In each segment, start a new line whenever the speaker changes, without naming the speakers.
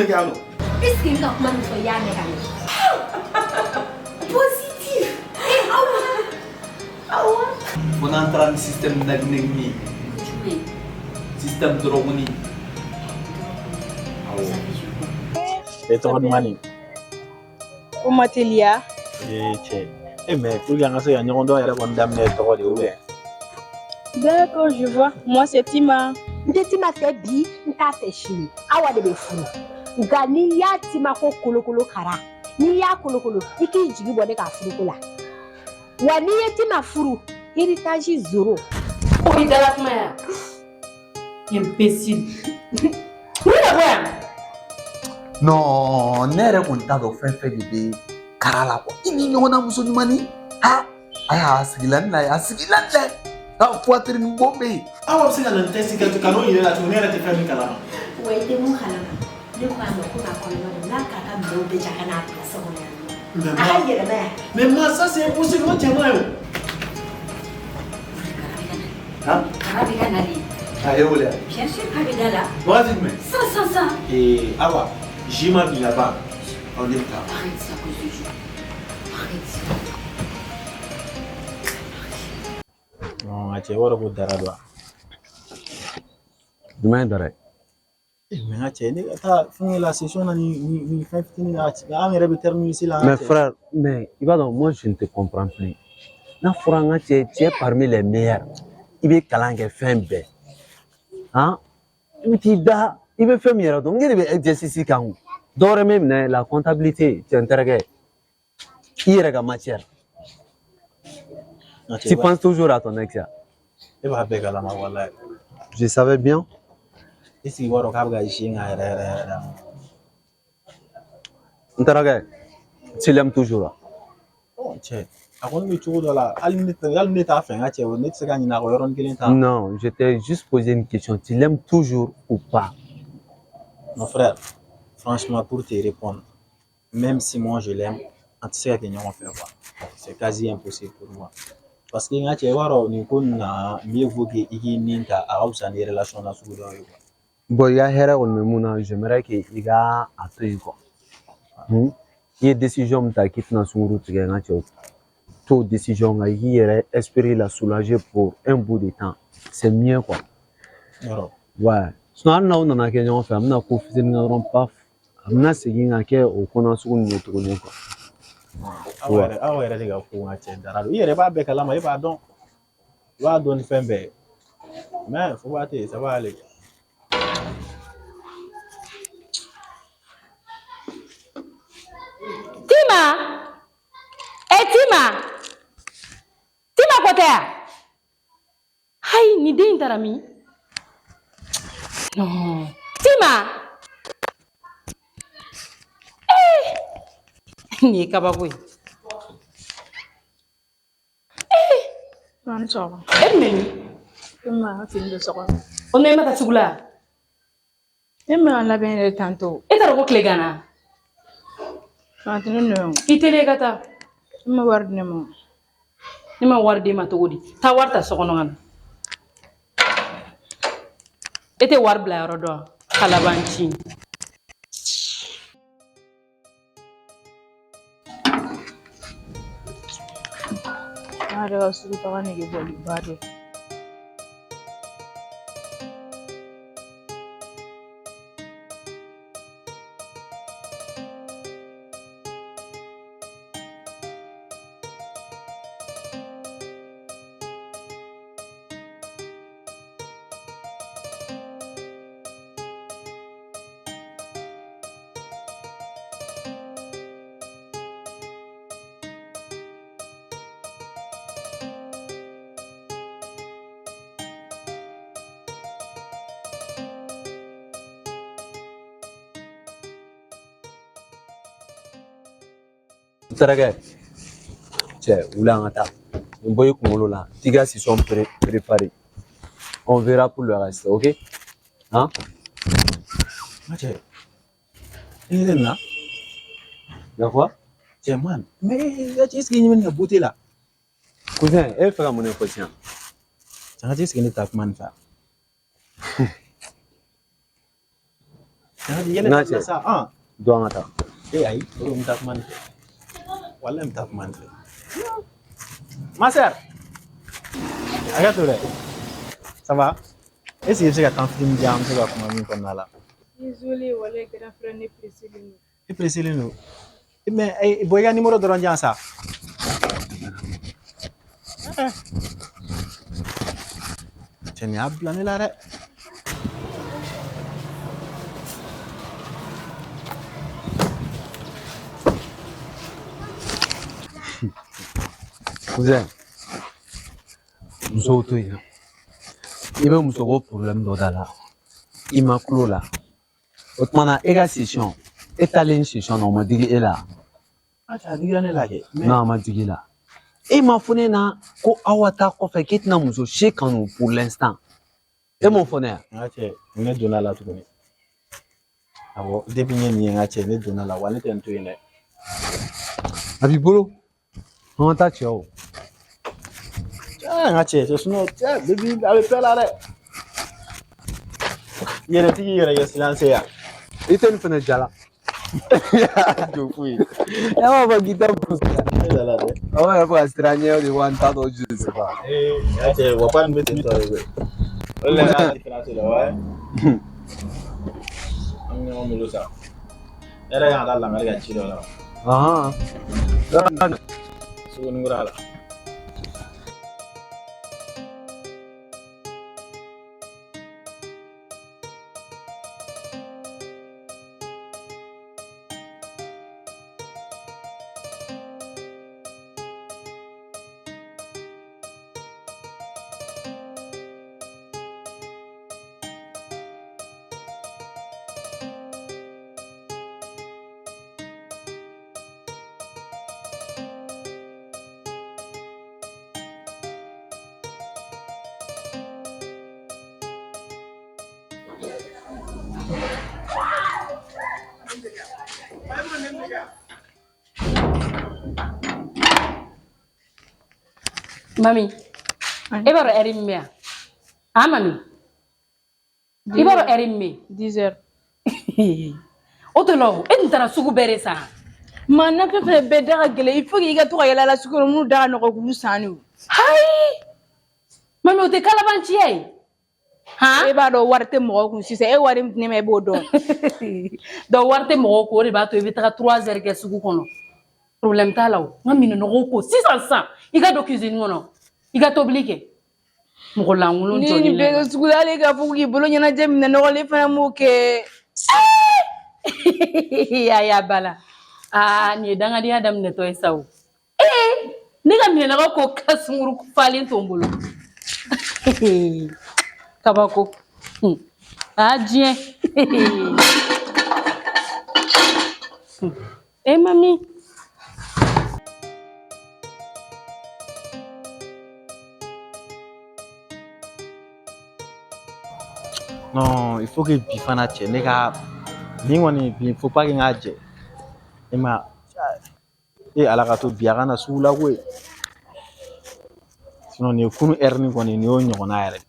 le gars.
Est-ce qu'il y a un positif?
On entre dans le système d'agnénie. Système de drogue.
Et ton mani.
Au Matelia.
Mais pour gagner ça, il y a un rondon et la bonne dame n'est pas ouvert.
D'accord, je vois. Moi, c'est Tima.
Tima fait bi, nta fait chini. Awa de be furu. Nga ni ya Tima ko kolokolo kara. Ni ya kolokolo, iki jigi bode ka furu ko la. Wa ni ya Tima furu, héritage zéro.
Oui, dans la mer. Imbécile. Oui, la
Non, nere kun ta do fɛn fɛn de bɛ kara la quoi. I ni ɲɔgɔn na muso ɲuman ni ha a y'a sigilan la a sigilan tɛ a poitrine bon bɛ yen. Aw bɛ se ka na nin test kɛ ka n'o yɛrɛ la tugun ne yɛrɛ tɛ fɛn min kalama.
Wa i tɛ mun kalama. Ne ko a ma ko k'a kɔlɔlɔ de n'a k'a ka minɛnw bɛɛ ja ka n'a bila so kɔnɔ yan. A ka yɛlɛma yan.
Mais moi ça c'est impossible o cɛ ma ye o.
Kara bɛ ka nali.
A ye wele.
Bien sûr, k'a bɛ da la.
Wagati jumɛn.
Ça.
Awa jima bi laban aw de bɛ taa.
Arrête ça, cause de Dieu. Arrête.
Non, a cɛ wɔɔrɔ ko dara dɔ.
Jumɛn dara?
Mais a cɛ ne ka taa fɛn la session na ni fɛn fitinin na an yɛrɛ bɛ terminer ici là.
Mais frère, mais il va donc moi je ne te comprends plus. N'a fɔra n ka cɛ tu es parmi les meilleurs. I bɛ kalan kɛ fɛn bɛɛ. Hein? I bɛ t'i da i bɛ fɛn min yɛrɛ dɔn n yɛrɛ bɛ exercice kan o. Dɔwɛrɛ min minɛ la comptabilité tu es intérêt. I yɛrɛ ka matière. Tu penses toujours à ton ex.
E b'a bɛɛ kalama walayi.
Je savais bien.
I sigi wɔɔrɔ k'a bɛ ka zi nka yɛrɛ.
N taara kɛ tu l'aimes toujours.
Cɛ a kɔni bɛ cogo dɔ la hali ne t'a fɛ n ka cɛ o ne tɛ se ka ɲinɛ a kɔ yɔrɔnin kelen ta.
Non, je t'ai juste posé une question. Tu l'aimes toujours ou pas?
Mon frère, franchement pour te répondre, même si moi je l'aime, on ne sait pas ɲɔgɔn fɛ quoi. C'est quasi impossible pour moi. Parce que n ka cɛ i b'a dɔn nin ko nin na mieux vaut que i k'i nin ta a ka fisa ni relation na sugu dɔ ye quoi.
Bon, il y a hɛrɛ kɔni bɛ mun na j'aimerais que i ka a to yen quoi. I ye décision min ta k'i tɛna sunkuru tigɛ n ka cɛw t'o décision kan i k'i yɛrɛ esprit la soulager pour un bout de temps c'est mieux quoi.
Yɔrɔ.
Ouais. Sinon hali n'aw nana kɛ ɲɔgɔn fɛ a bɛna ko fitinin kɛ dɔrɔn paf a bɛna segin ka kɛ o ko nasugu ninnu ye tuguni quoi.
Aw yɛrɛ de ka ko n ka cɛ dara don i yɛrɛ b'a bɛɛ kalama i b'a dɔn i b'a dɔn ni fɛn bɛɛ mais faut pas te ça va aller.
Tima ko tɛ yan? Hayi, nin den in taara min? Non. Tima! Nin ye kabako ye.
An sɔgɔma.
E bɛ min?
E ma ka fini dɔ so kɔnɔ.
O na e ma taa sugu la?
E ma labɛn yɛrɛ tantôt.
E taara ko tile ganna?
Tantôt ne nɔ.
I teliya ka taa.
E ma wari di ne ma.
Ne ma wari d'e ma cogo di? Taa wari ta so kɔnɔ ka na. E tɛ wari bila yɔrɔ dɔn ka laban ci.
An yɛrɛ ka sugu taga nege bɔli ba de.
N taara kɛ cɛ wuli an ka taa n bɔ i kunkolo la t'i ka session préparé on verra pour le reste ok hein?
N ka cɛ i yɛrɛ nin na.
Y'a quoi?
Cɛ man mais est ce que i ɲɛ bɛ nin ka beauté la.
Cousin e bɛ fɛ ka mun de fɔ sisan?
Cɛ n ka cɛ est ce que ne taa kuma nin fɛ. Ngache ça ah
do ngata
aïe on t'a man wala m't'a man ma sœur regarde là ça va est-ce que c'est quand tu me dis un peu comment on connaît là
Désolé, voilà, grand frère n'est pressé de nous.
et pressé nous mais boy numéro de range ça c'est ni abla ni là
cousin muso to ina ibe muso ko problème do dala ima kulo la otmana ega session etalen session no ma digi ela
acha diga ne la ke
na ma digi la e ma fone na ko awata ko fe kitna muso shekanu pour l'instant e mon fone
acha ne dona la tout ni abo depuis ni acha ne dona la wala ten to ine
abi bolo on ta chao
acha c'est sinon depuis avec pas là yere tigi yere ya silence ya
iten fene jala jo fui ya va guitar pusa
là de
ahora fue extraño de aguantado je sais pas
acha wa pas mettre toi ole la différence là ouais amna mo lo sa era ya dalla ngari ci do la
ah
su ngura la
Mami, ibaro erimme. Ah mami. Ibaro erimme.
10 heures.
Otolo, entara sugu bere sa.
Mana pepe bedara gele, il faut qu'il y ait tout à la sucre nous dans nos goûts sanu.
Hai! Mami ote kalabanchi ai. Ha?
E ba do warte mo ko si se e wari ne me bodo.
Do warte mo ko re ba to evita 3 heures ke sugu kono. Problème ta lawo. Ngami no ko 600. Iga do cuisine ngono. Iga to oblique. Mo ko langulu
Ni be sugu dale ga fu ki bolo nyana jem ne no le fana mo ke.
Ya bala. Ah ni danga dia adam ne to esaw. Ni ga mi na ko kasunguru ku falin tombolo. Kabako. Adien. Mami.
non il faut que bifana che ne ga bingwani bi faut pas que ngaje ema ala ka to biara na sula we sinon ni kunu erni koni ni o nyona yare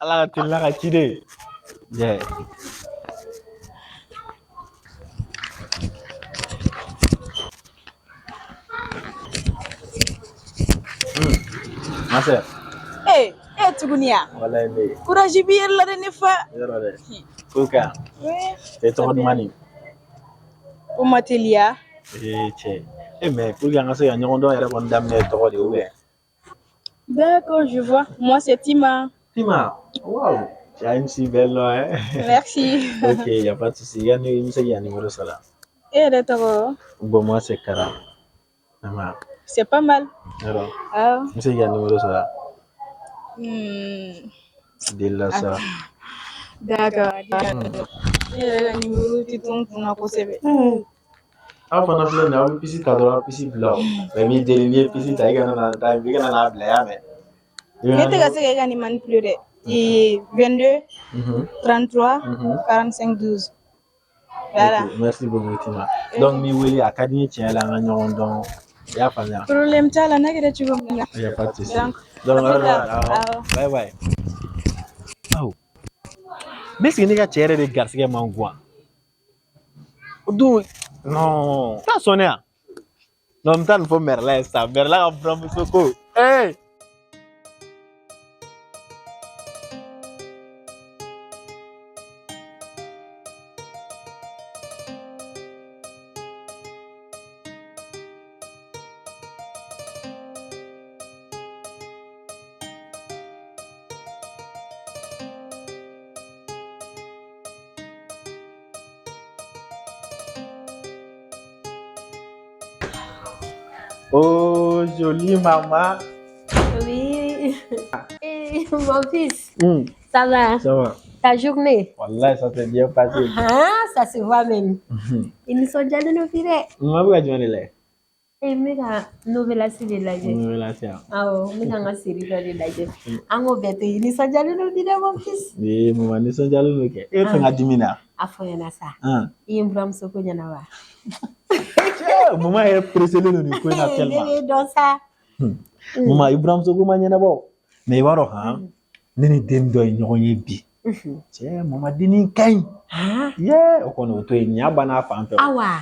ala ka tilla ka chide je mase
Tugunia.
wala be
Courage bi la de ne fa.
yoro de kuka te to mani
O matelia.
che mais pour que ngase ya nyondo yare kon damne to de oube
D'accord, je vois. Moi c'est Tima.
Tima wow tu as une si belle nom hein
Merci.
ok y a pas de souci yani il y a numéro ça là
Et d'accord.
bon moi c'est Kara Ama
C'est pas mal.
alors
Ah.
il y a numéro ça là
Hmm.
ça
D'accord. Le numéro tu tombes pour na kosebe.
ah fana fle na pisi kadora pisi blau mais mi delier pisi taiga na time biga na bla ya mais
Nete ga se ga ni manipuler. Et 22 33 45 12. Voilà.
okay, merci beaucoup Tima donc mi weli académie tient la ngagnon donc ya fanya
Problème tala na gida chugo.
y a pas de souci
Donc,
donc
au revoir.
bye bye Mais c'est une chérie de garçon mangouin. D'où non, ça sonne. Non, mais il faut merler ça. Merler en France, hey. Oh, jolie maman.
Oui. Mon fils, ça va?
Ça va.
Ta journée?
Wallah, ça s'est bien passé.
Ah, ça se voit même. Ils sont déjà de nos filets.
Maman, pourquoi tu es là?
Eh, mais la nouvelle série de la jeune.
Relation.
Ah, oh, mais dans la série de la jeune. En gros, ils sont déjà de nos filets, mon fils.
Oui, maman, nous sommes déjà là. Et puis, on a 10 minutes.
Afoyana ça.
Ah.
Il me prend ce qu'on y en a.
Maman est pressée de nous connaître actuellement.
Dans ça.
Maman, Ibrahim Soko manyana bo. Mais waro ha. Nini dem do nyonye bi. Che maman dini kain.
Ah.
Yeah, okono to nya bana fa ampe.
Awa.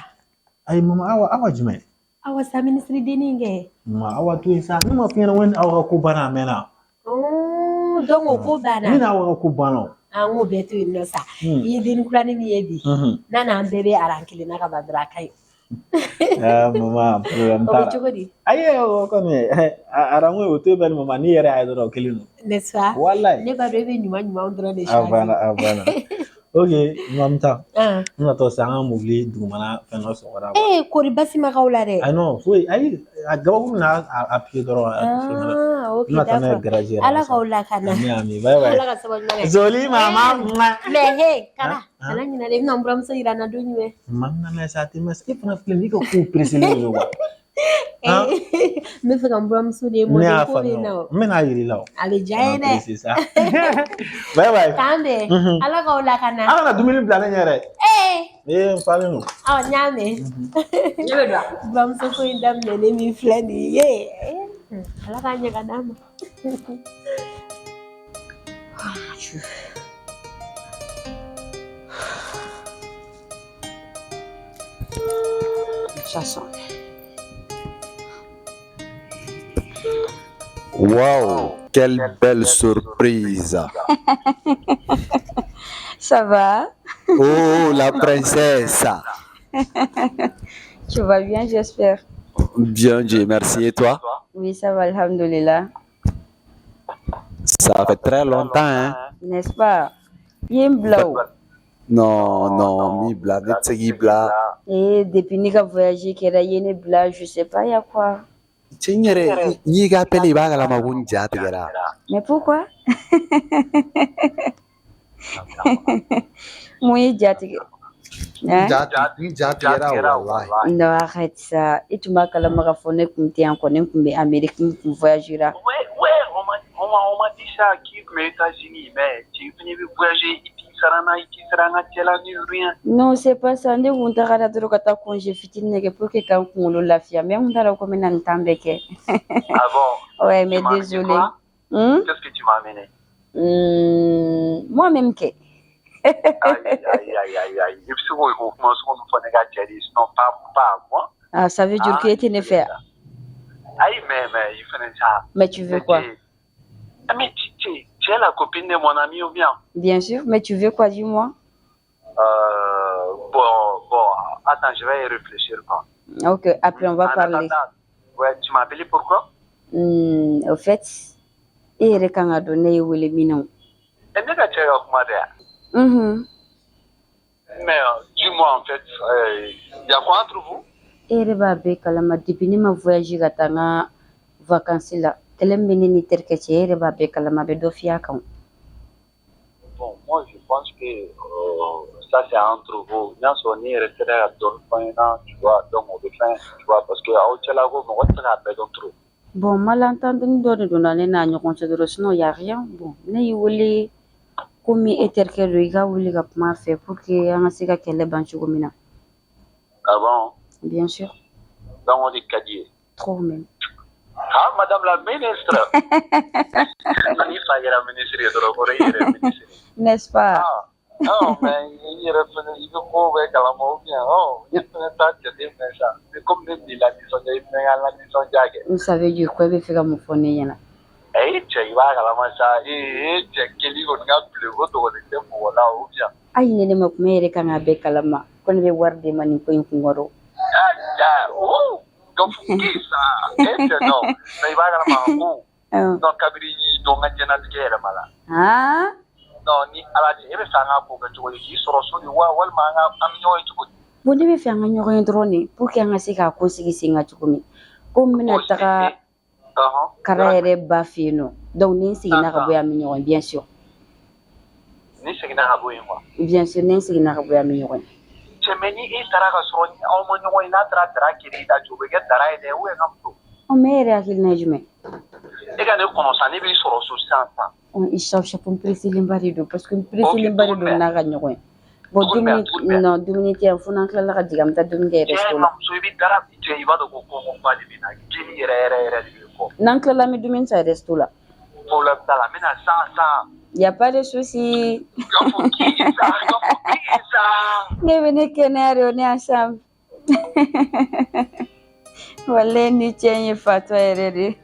Ay mama awa jume.
Awa sa ministry dininge.
Mama awa to isa. Nima fiana wen awa ko bana mena.
Oh, donc ko bana.
Nina awa ko bana.
Ango beto ino sa. Yi din kulani mi yebi. Nana ambebe arankile na ka badra kai.
Mama program ta. Aye okono arango oto ben mama ni yere ay do kelino.
N'est-ce pas?
Wallahi.
Ne ba rebe nyuma on dra de
cha. Abana. Okay, mamta. Nuna to sanga mugli dumana feno so wara.
Kori basi makaula re.
I know. So ai agawu na apie doro.
Okay,
d'accord.
Ala kaula kana.
Ami, bye bye.
Ala kasaba nyanga.
Zoli mama.
Mehe, kana. Kana nyina le na mbram so irana dunywe.
Mama na sati mas ifna pleni ko ku presele lo wa.
Me fa mbram so de mo de ko ni na.
Me na yiri law.
Ale jaine.
Bye bye.
Kande. Ala kaula kana.
Ala na dumini blana nyere. Mfale no.
Ah, nyame. Nyame do. Mbram so ko indam ne mi flani. Ye. Ala kanya kadama. Chanson.
Waouh, quelle belle surprise.
Ça va?
Oh, la princesse.
Tu vas bien, j'espère.
Bien, Dieu merci. Et toi?
Oui, ça va, alhamdoulilah.
Ça fait très longtemps, hein?
N'est-ce pas? Yemblau.
Non, mi bla, net bla.
Et depuis que j'ai voyagé, qu'il y a bla, je sais pas, il y a quoi. Mais pourquoi? Moi, non, arrête ça. Et tu m'as calmé à fond, comme tu es en Amérique, tu voyager là.
Ouais, on m'a dit ça qui est aux États-Unis, mais tu es venu voyager ici, rien.
Non, c'est pas ça. Ne vous t'arrêtez de regarder congé fitine pour que quand on le lafia, mais on t'a comme un tambeke.
Ah bon?
Ouais, mais désolé.
Qu'est-ce que tu m'as amené?
Moi-même que.
Aïe. Et puis, non, pas moi.
Ah, ça veut dire que tu ne fais.
Aïe, mais il faut ça.
Mais tu veux quoi?
Mais tu es la copine de mon ami ou bien?
Bien sûr, mais tu veux quoi, dis-moi?
Bon, attends, je vais y réfléchir. Quoi.
Ok, après on va parler.
Ouais, tu m'as appelé pourquoi?
Au fait, il y a donné où les minons.
Et mais tu es mais dis-moi en fait, il y a quoi entre vous?
Et il va avec la depuis ma voyage à Tanga vacances là. Telem benini terkece il va avec la ma bedofia quand.
Bon, moi je pense que ça c'est entre vous. Bien sûr, on est resté à Donfana, tu vois, donc on veut faire, tu vois, parce que à Ochelago, on va te rappeler d'entre eux.
Bon, malentendu de donner na considérer sinon il y a rien. Bon, ne voulez comme eterke loiga voulez comment faire pour que on se ga kelle banchu gomina.
Ah bon?
Bien sûr.
Donc on dit cadier.
Trop même.
Ah, madame la ministre. La ministre de l'Oreille.
N'est-ce pas?
Non, mais il refait, il veut prouver qu'à la mort bien. Oh, il fait un tas de choses, mais ça. C'est comme les dit, la maison, il fait la maison jague.
Vous savez du quoi, il fait comme vous fournez, y'en a.
Eh, tu vas à la maison, eh, tu es qui on a plus haut de l'été pour là, ou bien.
Ah, il n'est pas meilleur qu'un abbé Kalama. Qu'on veut voir des manipulations pour moi.
Ah, oh, donc, qui ça? Eh, non, mais il va à la maison. Non, Kabiri, donc, un général qui est malade.
Ah?
Non, ni ala de ebe sanga ko ga jogo yi soro so ni wa wal ma nga am nyoy tuko
Bon de be fe nga nyogo drone pour que nga se ka ko sigi singa tukumi ko mina taka carrière ba fino donc ni sigi na ka boya mi nyogo bien sûr
ni sigi na ka boya moi
bien sûr ni sigi na ka boya mi nyogo
chemeni e tara ka so ni o mo nyogo ina tara kiri da jogo ga tara ide we ngam to
o mere akil na jume
e ga ne kono sa ni bi soro so sansa
il cherche pour préciser mbarido parce que préciser mbarido na ga nyogo bon dumuni ti en funa kala ka digam ta dum de resto
la so bi dara ti e vado ko ba di bina kiri re ko
nan kala mi dumin sa resto la
pour la tala mena sa
y a pas de souci ne vene kenare on est ensemble wale ni chenye fatwa erere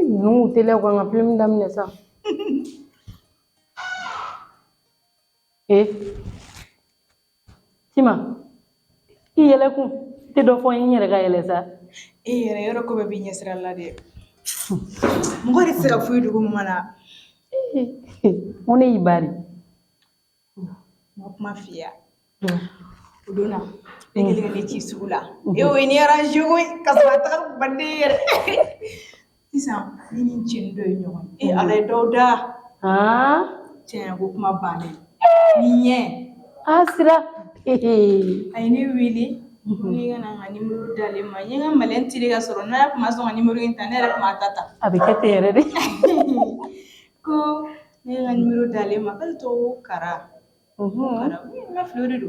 Não, tele ko nga film dam ne sa. Tima. Iyele ku te do fo yin yere ga yele sa.
Yere yoro ko be binya sira la de. Mo ko sira fu du mo mana.
Mo ne ibari.
Mo ma fiya. Udona. Degele ne ci sugula. Yo ni arrange ko kasata bandir. Sisan ni cin do ñoon ala dawda tiens ko kuma bane ni
asira
ay ni wili ni ngana ngani numéro dale ma ñi nga malen tiri ga soro na kuma so ngani numéro internet kuma tata
avec tere de
ko ni nga numéro dale ma kal to kara kara ma florido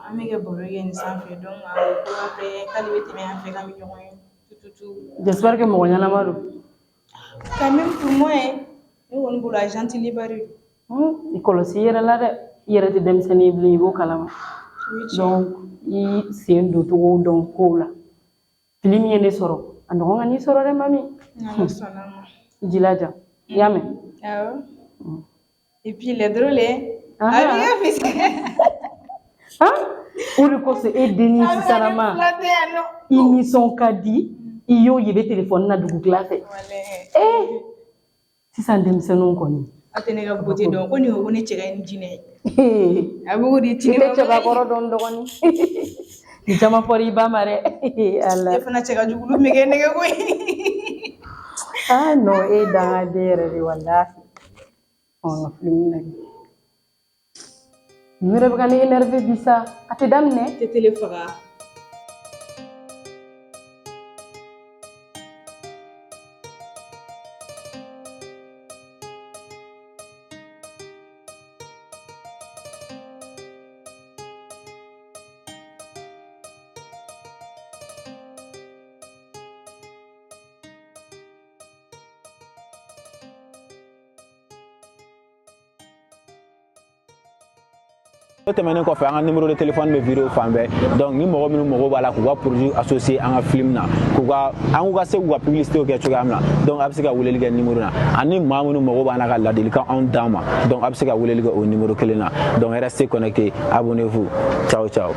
amiga boro yen sans fait donc ko après kalibeti me en fait kam ñoon.
J'espère que mon gars n'a
quand même pour moi on boula gentil libéré
il colosse yera la de yera de dem seni bli bo kalama donc i c'est do to donc ko la film yene soro ando ngani soro re mami
non sonama
jilaja yame
et puis les drôles
uri ko se edeni sarama ini son kadi iyo yebe téléphone na dugu classe si ça dem senon koni
atene ga bote don koni o ni chega ni jine abugo di chine
te chega koro don dogoni ni jama pori ba mare alla
e fana chega jugulu mi gene ga koy
no da dere ri wallahi on film na mi rebe kan énervé bisa ate damne
te téléphone
tɛmɛnen kɔfɛ an ka numéro de téléphone bɛ vidéo fan bɛɛ donc ni mɔgɔ minnu mago b'a la k'u ka produit associé an ka film na k'u ka se k'u ka publicité kɛ cogoya min na donc a bɛ se ka weleli kɛ numéro na ani maa minnu mago b'an na ka ladilikan anw d'an ma donc a bɛ se ka weleli kɛ o numéro kelen na donc restez connectés abonnez-vous ciao ciao